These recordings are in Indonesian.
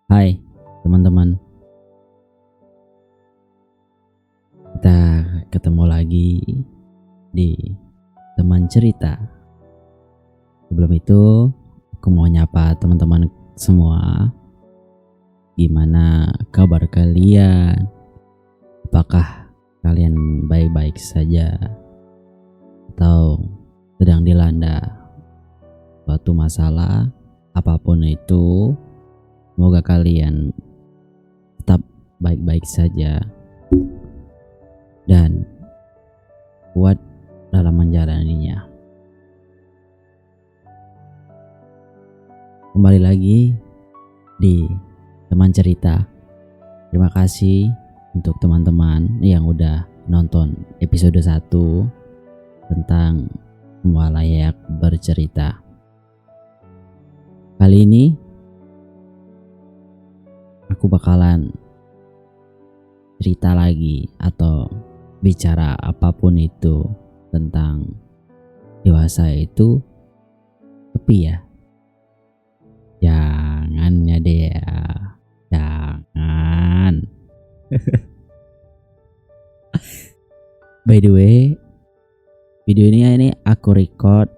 Hai teman-teman, kita ketemu lagi di teman cerita. Sebelum itu, aku mau nyapa teman-teman semua. Gimana kabar kalian? Apakah kalian baik-baik saja? Atau sedang dilanda suatu masalah apapun itu? Semoga kalian tetap baik-baik saja dan kuat dalam menjalaninya. Kembali lagi di teman cerita. Terima kasih untuk teman-teman yang udah nonton episode 1 tentang Semua Layak Bercerita. Kali ini aku bakalan cerita lagi atau bicara apapun itu tentang dewasa itu sepi ya. Jangan ya deh ya. Jangan. By the way, video ini aku record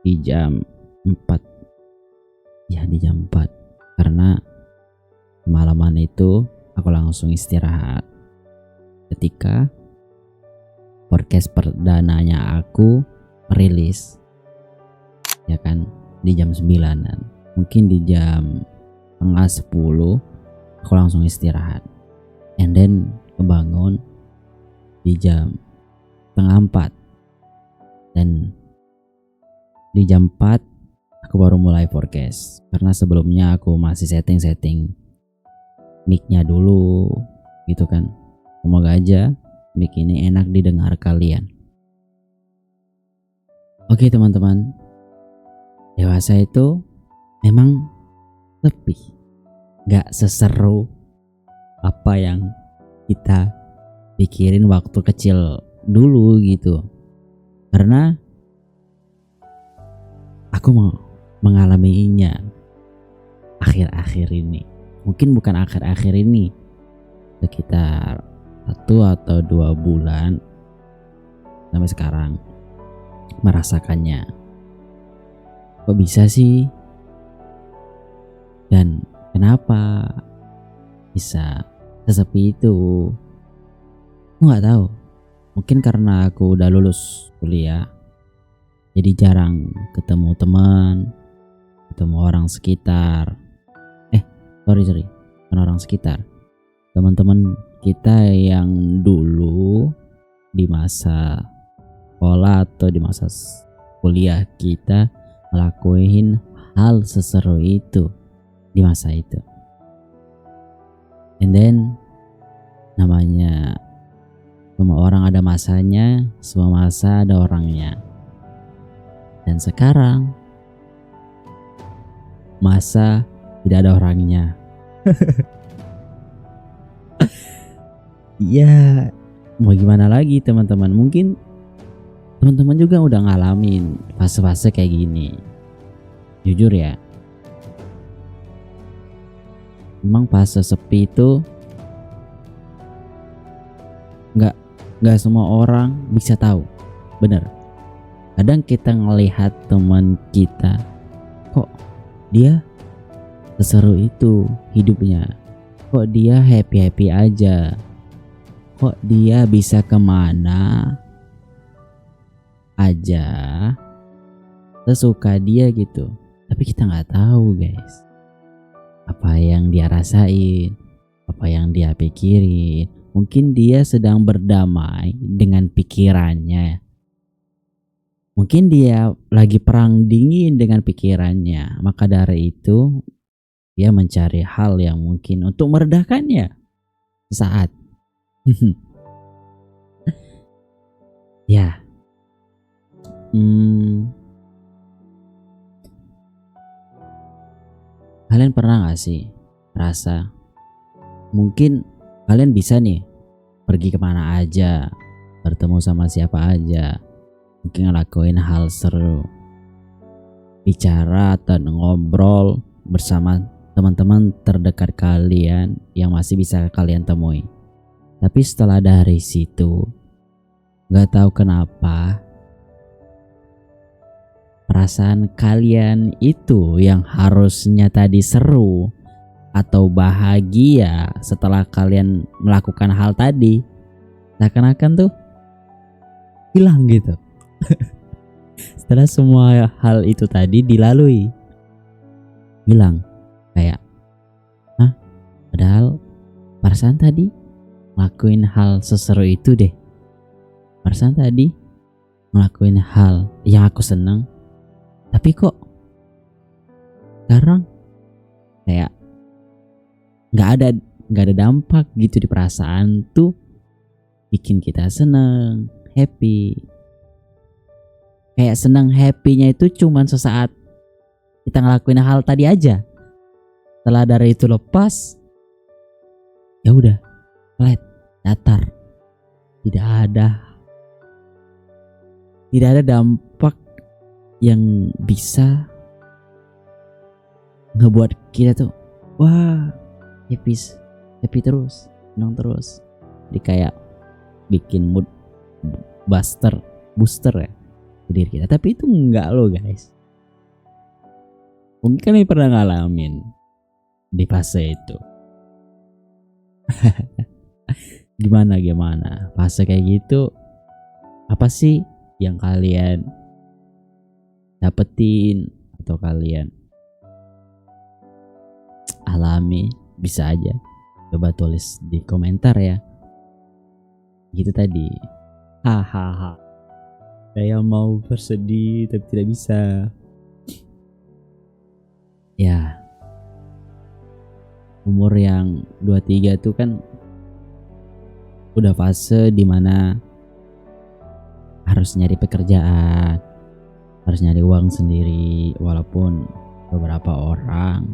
di jam 4. Ya, di jam 4 karena malaman itu aku langsung istirahat ketika podcast perdananya aku rilis, ya kan, di jam 9-an. Mungkin di jam setengah 10 aku langsung istirahat, and then kebangun di jam setengah 4, dan di jam 4 aku baru mulai podcast karena sebelumnya aku masih setting mic-nya dulu gitu kan. Semoga aja mic ini enak didengar kalian. Oke teman-teman, dewasa itu memang sepi, gak seseru apa yang kita pikirin waktu kecil dulu gitu. Karena aku mau mengalaminya akhir-akhir ini. Mungkin bukan akhir-akhir ini, sekitar 1 atau 2 bulan sampai sekarang merasakannya. Kok bisa sih? Dan kenapa bisa sesepi itu? Aku gak tahu. Mungkin karena aku udah lulus kuliah, jadi jarang ketemu teman, ketemu orang sekitar. Sorry, bukan orang sekitar. Teman-teman kita yang dulu di masa sekolah atau di masa kuliah kita ngelakuin hal seseru itu di masa itu. And then namanya semua orang ada masanya, semua masa ada orangnya. Dan sekarang masa tidak ada orangnya. Ya, mau gimana lagi teman-teman? Mungkin teman-teman juga udah ngalamin fase-fase kayak gini. Jujur ya, memang fase sepi itu nggak semua orang bisa tahu. Bener. Kadang kita ngelihat teman kita, kok dia seseru itu hidupnya, kok dia happy aja, kok dia bisa kemana aja sesuka dia gitu. Tapi kita nggak tahu guys, apa yang dia rasain, apa yang dia pikirin. Mungkin dia sedang berdamai dengan pikirannya, mungkin dia lagi perang dingin dengan pikirannya. Maka dari itu dia mencari hal yang mungkin untuk meredakannya saat ya. Kalian pernah gak sih rasa mungkin kalian bisa nih pergi kemana aja, bertemu sama siapa aja, mungkin ngelakuin hal seru, bicara atau ngobrol bersama teman-teman terdekat kalian yang masih bisa kalian temui. Tapi setelah dari situ, gak tahu kenapa perasaan kalian itu yang harusnya tadi seru atau bahagia setelah kalian melakukan hal tadi, seakan-akan tuh hilang gitu. Setelah semua hal itu tadi dilalui, hilang. Kayak padahal perasaan tadi ngelakuin hal seseru itu deh, perasaan tadi ngelakuin hal yang aku seneng, tapi kok sekarang kayak nggak ada dampak gitu di perasaan tuh, bikin kita seneng, happy. Kayak seneng happynya itu cuman sesaat kita ngelakuin hal tadi aja. Setelah dari itu lepas, ya udah flat, datar. Tidak ada dampak yang bisa ngebuat kita tuh wah happy terus, senang terus. Jadi kayak bikin mood booster ya ke diri kita. Tapi itu enggak loh guys. Mungkin kalian pernah ngalamin di fase itu. Gimana fase kayak gitu, apa sih yang kalian dapetin atau kalian alami? Bisa aja coba tulis di komentar ya. Gitu tadi, hahaha, saya mau bersedih tapi tidak bisa. Ya, umur yang 23 tuh kan udah fase dimana harus nyari pekerjaan, harus nyari uang sendiri, walaupun beberapa orang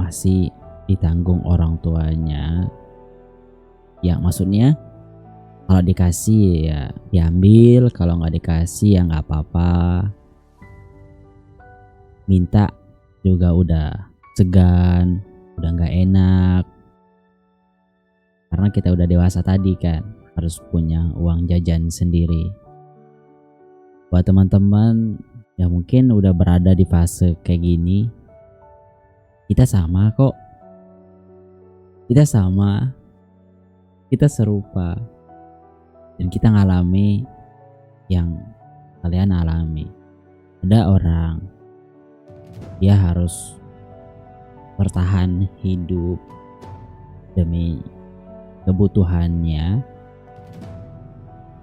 masih ditanggung orang tuanya. Ya maksudnya kalau dikasih ya diambil, kalau nggak dikasih ya nggak apa-apa. Minta juga udah segan, udah nggak enak, karena kita udah dewasa tadi kan, harus punya uang jajan sendiri. Buat teman-teman yang mungkin udah berada di fase kayak gini, kita sama kok, kita serupa, dan kita ngalami yang kalian alami. Ada orang dia harus bertahan hidup demi kebutuhannya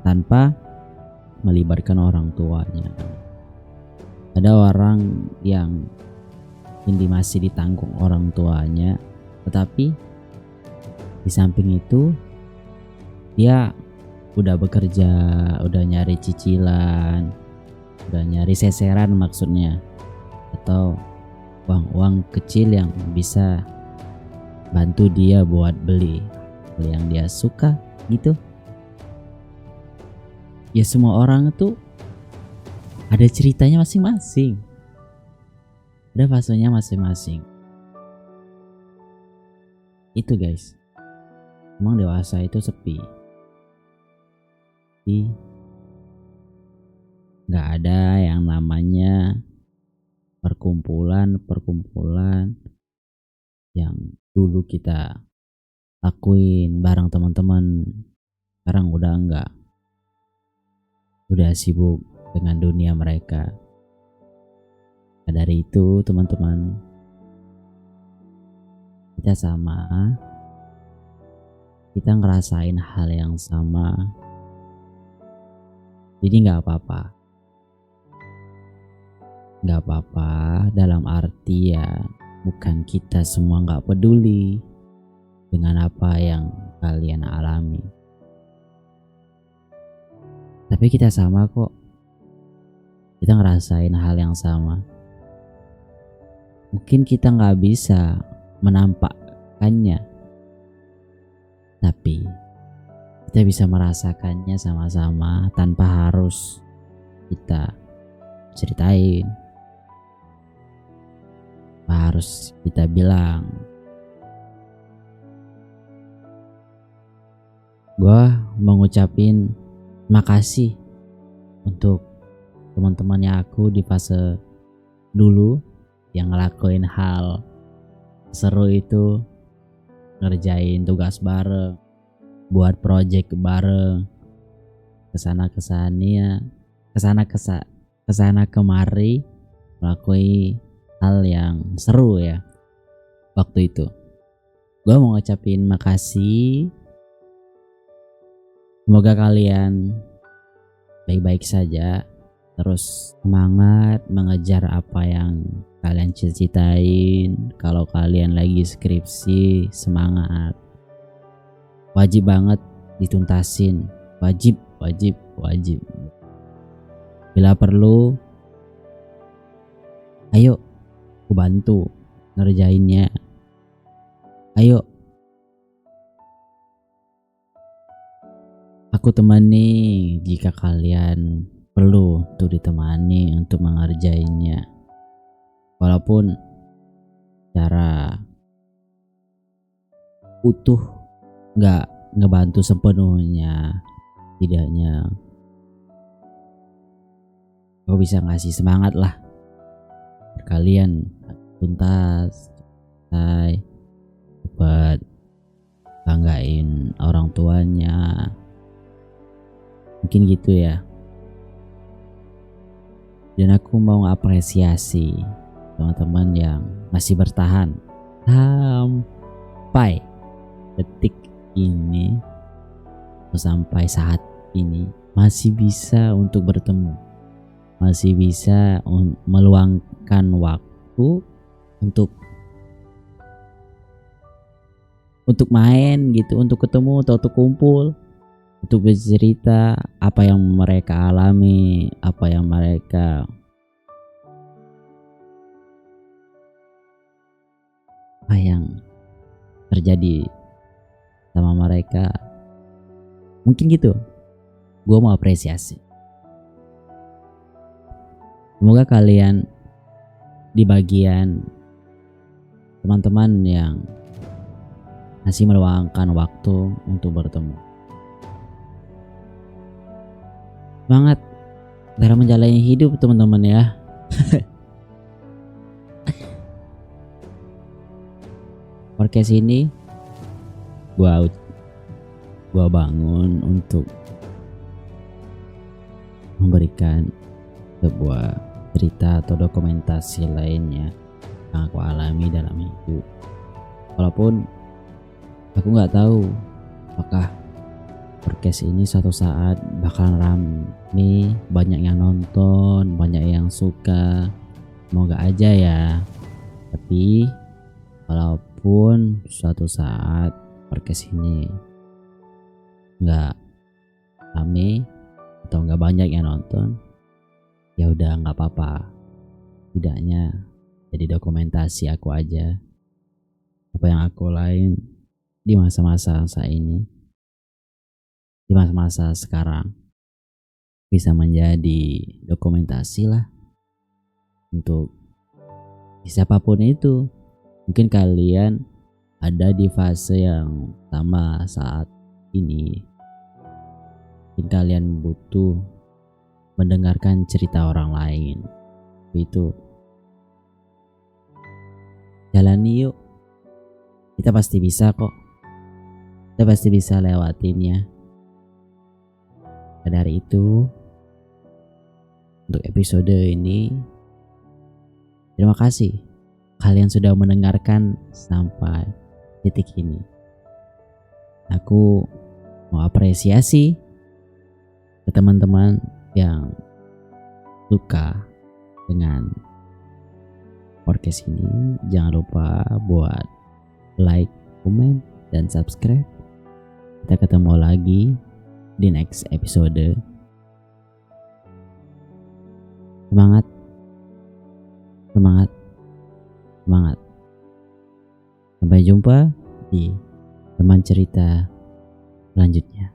tanpa melibatkan orang tuanya. Ada orang yang ini masih ditanggung orang tuanya, tetapi di samping itu dia udah bekerja, udah nyari cicilan, udah nyari seseran maksudnya, atau uang-uang kecil yang bisa bantu dia buat beli yang dia suka gitu. Ya semua orang tuh ada ceritanya masing-masing, ada fasenya masing-masing. Itu guys, emang dewasa itu sepi, nggak ada yang namanya perkumpulan yang dulu kita lakuin bareng teman-teman. Sekarang udah enggak, udah sibuk dengan dunia mereka. Nah, dari itu teman-teman, kita sama, kita ngerasain hal yang sama, jadi nggak apa-apa dalam arti ya bukan kita semua nggak peduli dengan apa yang kalian alami, tapi kita sama kok, kita ngerasain hal yang sama. Mungkin kita nggak bisa menampakkannya, tapi kita bisa merasakannya sama-sama tanpa harus kita ceritain, harus kita bilang gue mau ngucapin makasih untuk teman-temannya aku di fase dulu yang ngelakuin hal seru itu, ngerjain tugas bareng, buat project bareng, kesana kemari, melakukan hal yang seru ya waktu itu. Gue mau ngucapin makasih. Semoga kalian baik-baik saja, terus semangat mengejar apa yang kalian cita-citain. Kalau kalian lagi skripsi, semangat, wajib banget dituntasin, wajib. Bila perlu, ayo aku bantu ngerjainnya, ayo aku temani jika kalian perlu untuk ditemani untuk mengerjainnya. Walaupun cara utuh nggak ngebantu sepenuhnya, tidaknya aku bisa ngasih semangat lah kalian tuntas, selesai, cepat, banggain orang tuanya, mungkin gitu ya. Dan aku mau apresiasi teman-teman yang masih bertahan sampai detik ini, sampai saat ini masih bisa untuk bertemu, masih bisa meluangkan waktu untuk main gitu, untuk ketemu atau untuk kumpul, untuk bercerita apa yang mereka alami, apa yang terjadi sama mereka. Mungkin gitu, gue mau apresiasi. Semoga kalian di bagian teman-teman yang masih meluangkan waktu untuk bertemu, semangat dalam menjalani hidup teman-teman ya. Podcast ini gua bangun untuk memberikan sebuah cerita atau dokumentasi lainnya yang aku alami dalam hidup. Walaupun aku nggak tahu apakah podcast ini suatu saat bakalan rame, banyak yang nonton, banyak yang suka. Semoga aja ya. Tapi walaupun suatu saat podcast ini nggak rame atau nggak banyak yang nonton, ya udah nggak apa-apa. Tidaknya jadi dokumentasi aku aja, apa yang aku lain di masa-masa saat ini, di masa-masa sekarang, bisa menjadi dokumentasi lah untuk siapapun itu. Mungkin kalian ada di fase yang sama saat ini, mungkin kalian butuh mendengarkan cerita orang lain. Itu jalani yuk, kita pasti bisa kok, kita pasti bisa lewatinnya. Dan dari itu, untuk episode ini, terima kasih kalian sudah mendengarkan sampai titik ini. Aku mau apresiasi ke teman-teman yang suka dengan podcast ini. Jangan lupa buat like, komen, dan subscribe. Kita ketemu lagi di next episode. Semangat, semangat, semangat. Sampai jumpa di teman cerita selanjutnya.